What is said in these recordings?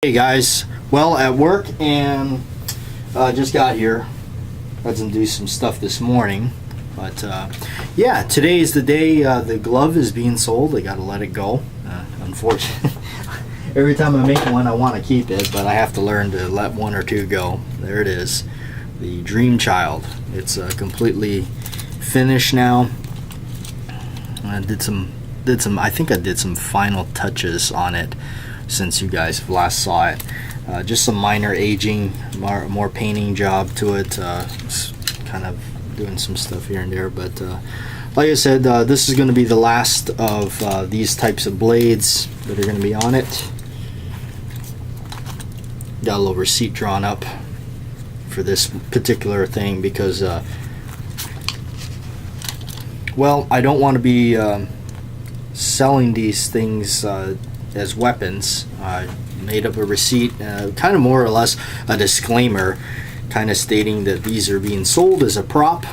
Hey guys, well, at work and just got here. Had to do some stuff this morning, but yeah, today is the day the glove is being sold. I gotta let it go. Unfortunately, every time I make one, I want to keep it, but I have to learn to let one or two go. There it is, the Dream Child. It's completely finished now. I did some. I think I did some final touches on it since you guys last saw it. Just some minor aging, more painting job to it, kind of doing some stuff here and there, but like I said, this is going to be the last of these types of blades that are going to be on it. Got a little receipt drawn up for this particular thing because well, I don't want to be selling these things as weapons. I made up a receipt, kind of more or less a disclaimer, kind of stating that these are being sold as a prop,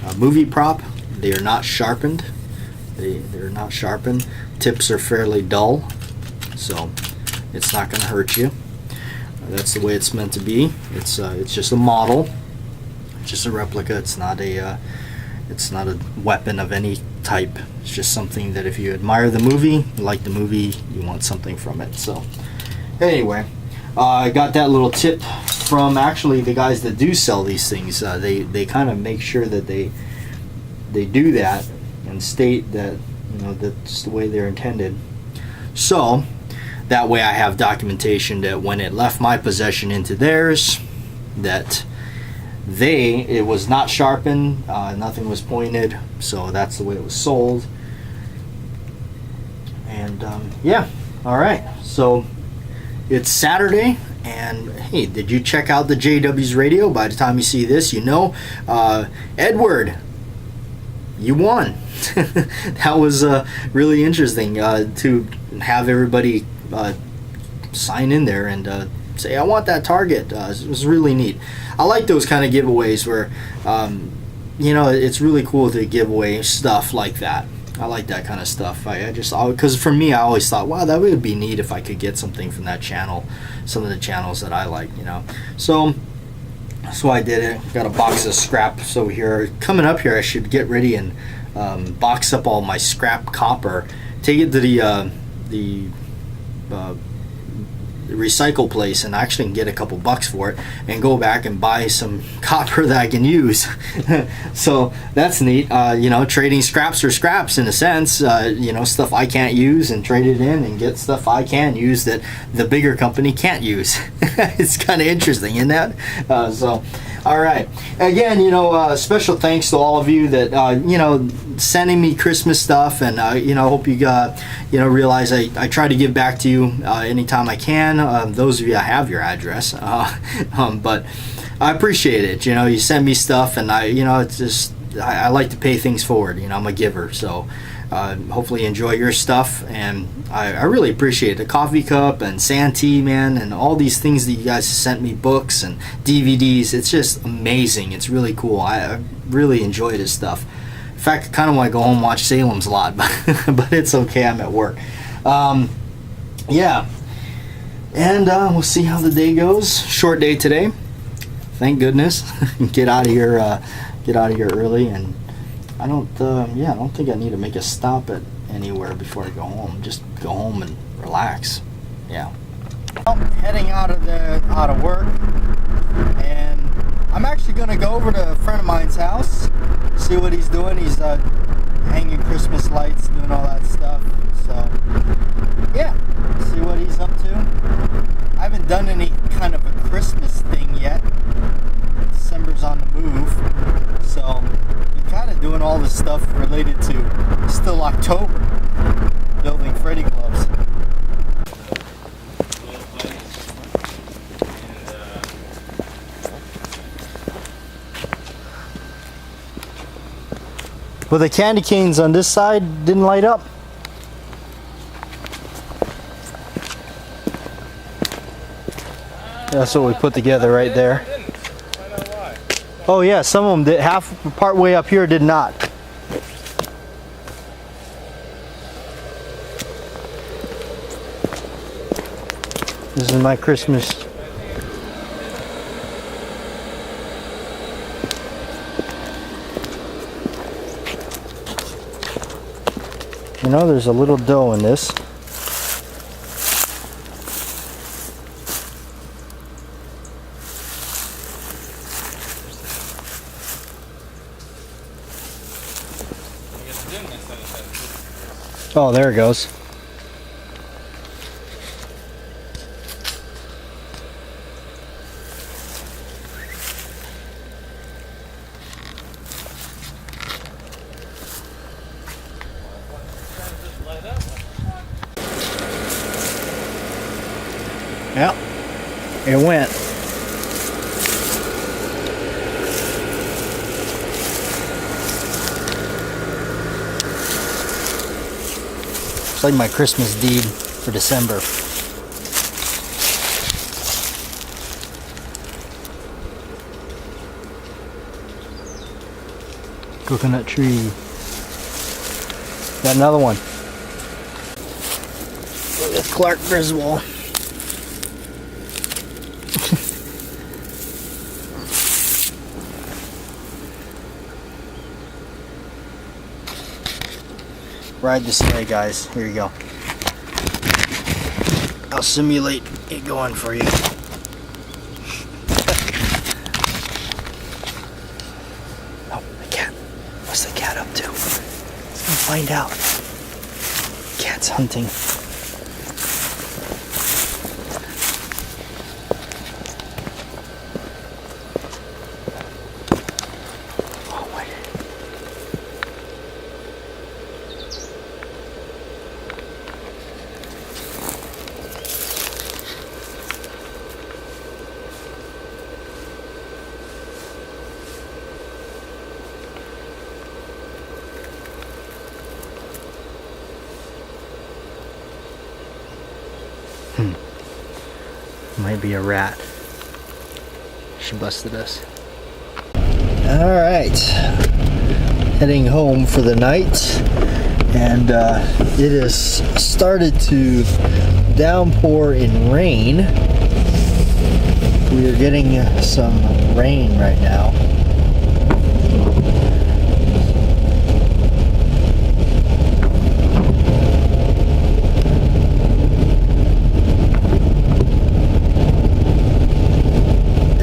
a movie prop. They are not sharpened. They're not sharpened. Tips are fairly dull, so it's not going to hurt you. That's the way it's meant to be. It's just a model, just a replica. It's not a weapon of any type. It's just something that if you admire the movie, you like the movie, you want something from it. So anyway, I got that little tip from actually the guys that do sell these things. They kind of make sure that they do that and state that, you know, that's the way they're intended. So that way I have documentation that when it left my possession into theirs, that it was not sharpened, nothing was pointed, so that's the way it was sold. And yeah, all right, so it's Saturday, and hey, did you check out the JW's radio? By the time you see this, you know, Edward, you won. That was really interesting to have everybody sign in there and say, I want that target. It was really neat. I like those kind of giveaways where, you know, it's really cool to give away stuff like that. I like that kind of stuff. Because for me, I always thought, wow, that would be neat if I could get something from that channel, some of the channels that I like, you know. So that's why I did it. Got a box of scrap. So here, coming up here, I should get ready and box up all my scrap copper, take it to the recycle place, and actually can get a couple bucks for it and go back and buy some copper that I can use. So that's neat. You know, trading scraps for scraps in a sense, you know, stuff I can't use and trade it in and get stuff I can use that the bigger company can't use. It's kind of interesting, isn't that? So all right, again, you know, special thanks to all of you that you know, sending me Christmas stuff, and you know, hope you you know, realize I try to give back to you anytime I can. Those of you, I have your address, but I appreciate it. You know, you send me stuff, and you know, it's just I like to pay things forward. You know, I'm a giver, so hopefully you enjoy your stuff, and I really appreciate the coffee cup and Santee, man, and all these things that you guys have sent me, books and DVDs. It's just amazing. It's really cool. I really enjoy this stuff. In fact, I kind of want to go home and watch Salem's Lot, but it's okay. I'm at work. Yeah, and we'll see how the day goes. Short day today, thank goodness. Get out of here early, and I don't think I need to make a stop at anywhere before I go home. Just go home and relax. Yeah. Well, heading out of work, and I'm actually gonna go over to a friend of mine's house, see what he's doing. He's hanging Christmas lights, doing all that stuff. So yeah, see what he's up to. I haven't done any kind of a Christmas thing yet. December's on the move, so I'm kind of doing all this stuff related to still October, building Freddy gloves. Well, the candy canes on this side didn't light up. That's what we put together right there. Oh yeah, some of them did. Part way up here did not. This is my Christmas. You know, there's a little dough in this. Oh, there it goes. Yep, it went. It's like my Christmas deed for December. Coconut tree. Got another one. Look at Clark Griswold. Ride the sleigh, guys. Here you go. I'll simulate it going for you. Oh, the cat. What's the cat up to? Let's go find out. Cat's hunting. Might be a rat. She busted us. Alright. Heading home for the night. And it has started to downpour in rain. We are getting some rain right now.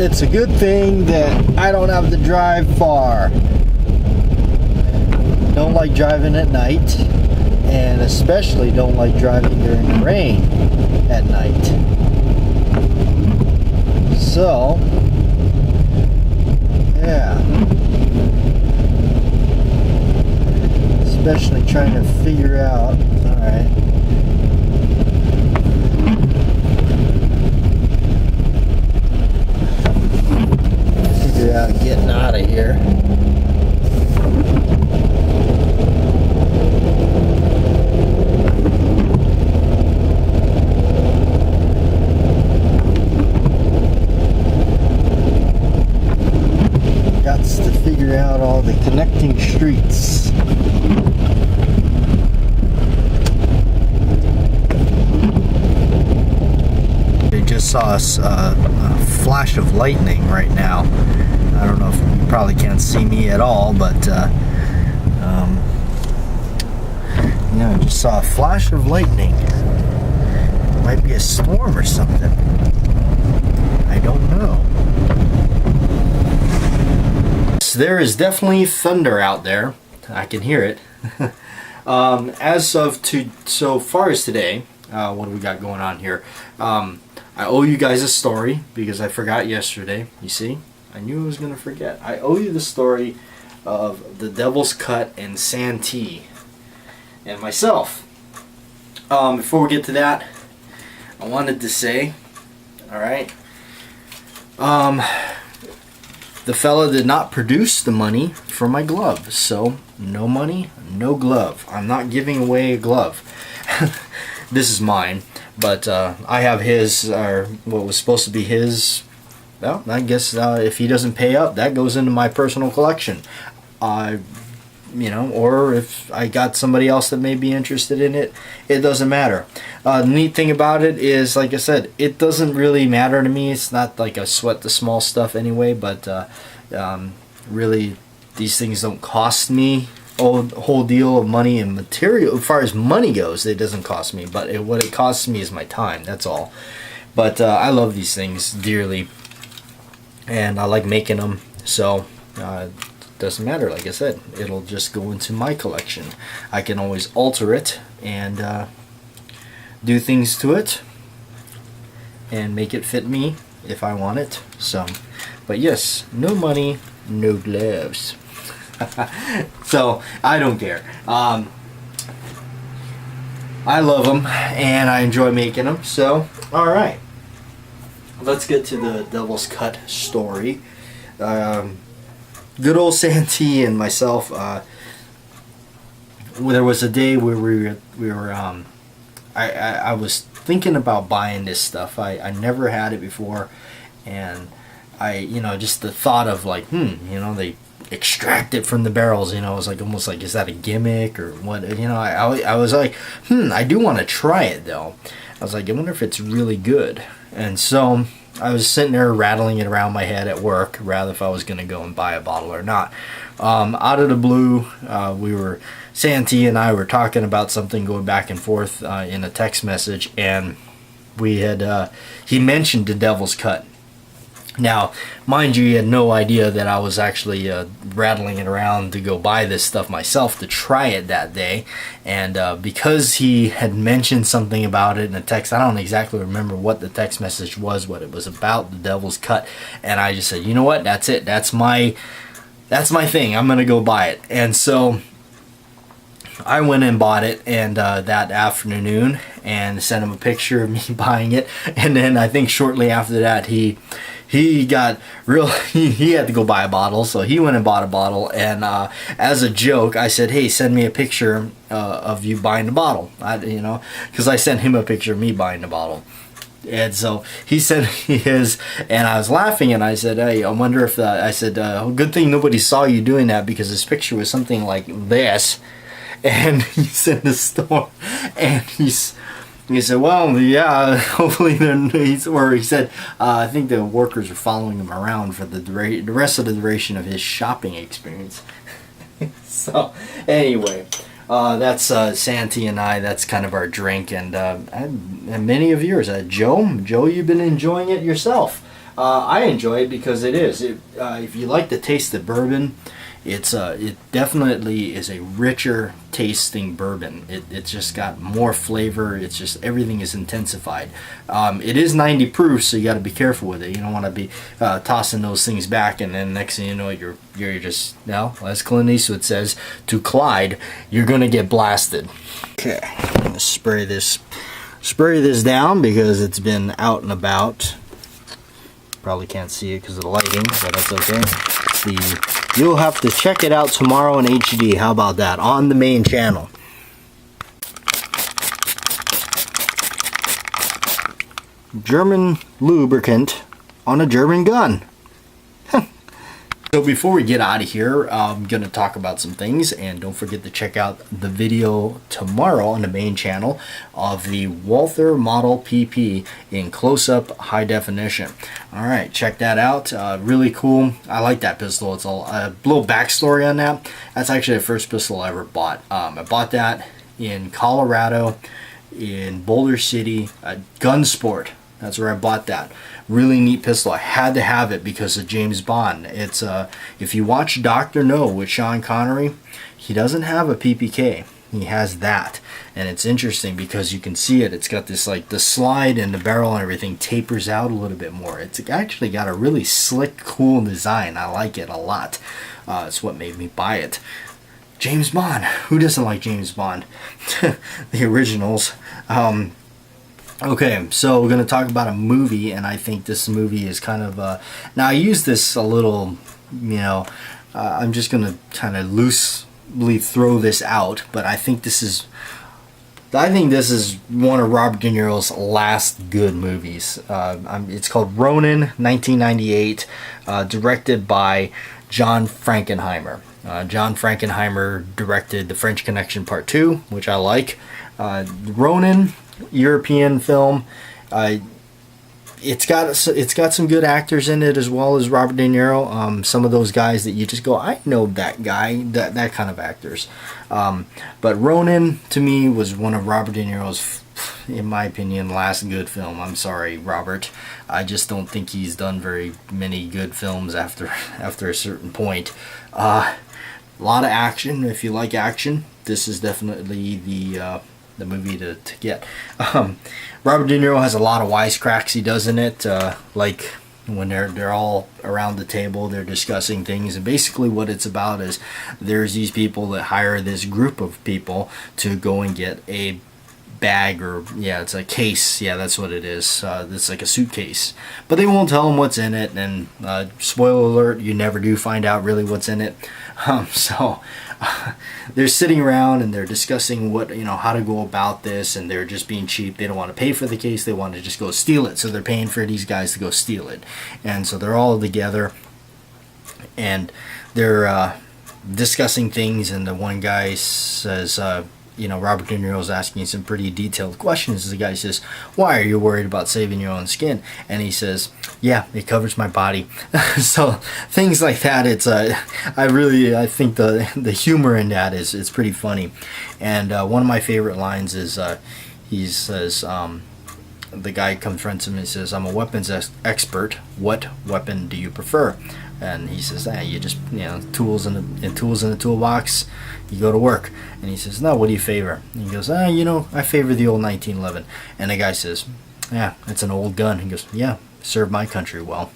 It's a good thing that I don't have to drive far. Don't like driving at night, and especially don't like driving during the rain at night. So, yeah. Especially trying to figure out, alright. Out getting out of here. Got to figure out all the connecting streets. They just saw a flash of lightning right now. I don't know if you probably can't see me at all, but yeah, I just saw a flash of lightning. Might be a storm or something. I don't know. So there is definitely thunder out there. I can hear it. As of so far as today, what do we got going on here? I owe you guys a story because I forgot yesterday. You see? I knew I was going to forget. I owe you the story of the Devil's Cut and Santee and myself. Before we get to that, I wanted to say, alright, the fella did not produce the money for my glove, so no money, no glove. I'm not giving away a glove. This is mine, but I have his, or what was supposed to be his. Well, I guess if he doesn't pay up, that goes into my personal collection. I or if I got somebody else that may be interested in it, it doesn't matter. The neat thing about it is, like I said, it doesn't really matter to me. It's not like I sweat the small stuff anyway, but really, these things don't cost me a whole deal of money and material. As far as money goes, it doesn't cost me, but what it costs me is my time, that's all. But I love these things dearly, and I like making them, so doesn't matter. Like I said, it'll just go into my collection. I can always alter it and do things to it and make it fit me if I want it. So, but yes, no money, no gloves. So I don't care. I love them and I enjoy making them. So all right, let's get to the Devil's Cut story. Good old Santee and myself, there was a day where we were I was thinking about buying this stuff. I never had it before, and just the thought of like, they extract it from the barrels, it was like almost like, is that a gimmick or what? I was like, I do want to try it though. I was like, I wonder if it's really good. And so I was sitting there rattling it around my head at work, rather if I was going to go and buy a bottle or not. Out of the blue, Santee and I were talking about something, going back and forth in a text message, and he mentioned the Devil's Cut. Now, mind you, he had no idea that I was actually rattling it around to go buy this stuff myself to try it that day. And because he had mentioned something about it in a text, I don't exactly remember what the text message was, what it was about, the Devil's Cut. And I just said, you know what, that's it. That's my thing. I'm going to go buy it. And so I went and bought it and that afternoon and sent him a picture of me buying it. And then I think shortly after that, he got he had to go buy a bottle, so he went and bought a bottle, and as a joke I said, hey, send me a picture of you buying the bottle, because I sent him a picture of me buying the bottle. And so he sent his, and I was laughing, and I said, hey, I wonder if good thing nobody saw you doing that, because his picture was something like this. And he's in the store, and he said, well, yeah, hopefully he said, I think the workers are following him around for the rest of the duration of his shopping experience. So, anyway, that's Santee and I, that's kind of our drink, and many of yours. Joe, you've been enjoying it yourself. I enjoy it because it is. If you like the taste of bourbon, it definitely is a richer tasting bourbon. It's just got more flavor. It's just, everything is intensified. It is 90 proof, so you got to be careful with it. You don't want to be tossing those things back, and then next thing you know, you're just, as Clint Eastwood says, to Clyde, you're gonna get blasted. Okay, I'm gonna spray this down because it's been out and about. Probably can't see it because of the lighting, but that's okay. You'll have to check it out tomorrow in HD. How about that? On the main channel. German lubricant on a German gun. So before we get out of here, I'm going to talk about some things, and don't forget to check out the video tomorrow on the main channel of the Walther Model PP in close-up high definition. Alright, check that out. Really cool. I like that pistol. It's a little backstory on that. That's actually the first pistol I ever bought. I bought that in Colorado, in Boulder City, Gun Sport. That's where I bought that. Really neat pistol. I had to have it because of James Bond. It's if you watch Dr. No with Sean Connery, he doesn't have a PPK. He has that, and it's interesting because you can see it. It's got this, like, the slide and the barrel and everything tapers out a little bit more. It's actually got a really slick, cool design. I like it a lot. It's what made me buy it. James Bond. Who doesn't like James Bond? The originals. Okay, so we're going to talk about a movie, and I think this movie is kind of, now I use this a little, I'm just going to kind of loosely throw this out, but I think this is one of Robert De Niro's last good movies. It's called Ronin, 1998, directed by John Frankenheimer. John Frankenheimer directed The French Connection Part 2, which I like. Ronin, European film. It's got some good actors in it, as well as Robert De Niro. Some of those guys that you just go, I know that guy, that kind of actors. But Ronin, to me, was one of Robert De Niro's, in my opinion, last good film. I'm sorry, Robert. I just don't think he's done very many good films after a certain point. A lot of action. If you like action, this is definitely the movie to get. Robert De Niro has a lot of wisecracks he does in it, like when they're all around the table, they're discussing things, and basically what it's about is there's these people that hire this group of people to go and get a bag, or it's a case, that's what it is. It's like a suitcase, but they won't tell them what's in it, and spoiler alert, you never do find out really what's in it. So they're sitting around and they're discussing how to go about this, and they're just being cheap. They don't want to pay for the case, they want to just go steal it, so they're paying for these guys to go steal it. And so they're all together and they're discussing things, and the one guy says, Robert De Niro's asking some pretty detailed questions. The guy says, why are you worried about saving your own skin? And he says, yeah, it covers my body. So things like that, it's I think the humor in that is pretty funny. And one of my favorite lines is he says, the guy confronts him and says, I'm a weapons expert, what weapon do you prefer? And he says, you just, tools in the toolbox, you go to work. And he says, no, what do you favor? And he goes, I favor the old 1911. And the guy says, yeah, it's an old gun. He goes, yeah, served my country well.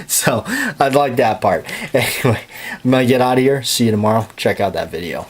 So I like that part. Anyway, I'm going to get out of here. See you tomorrow. Check out that video.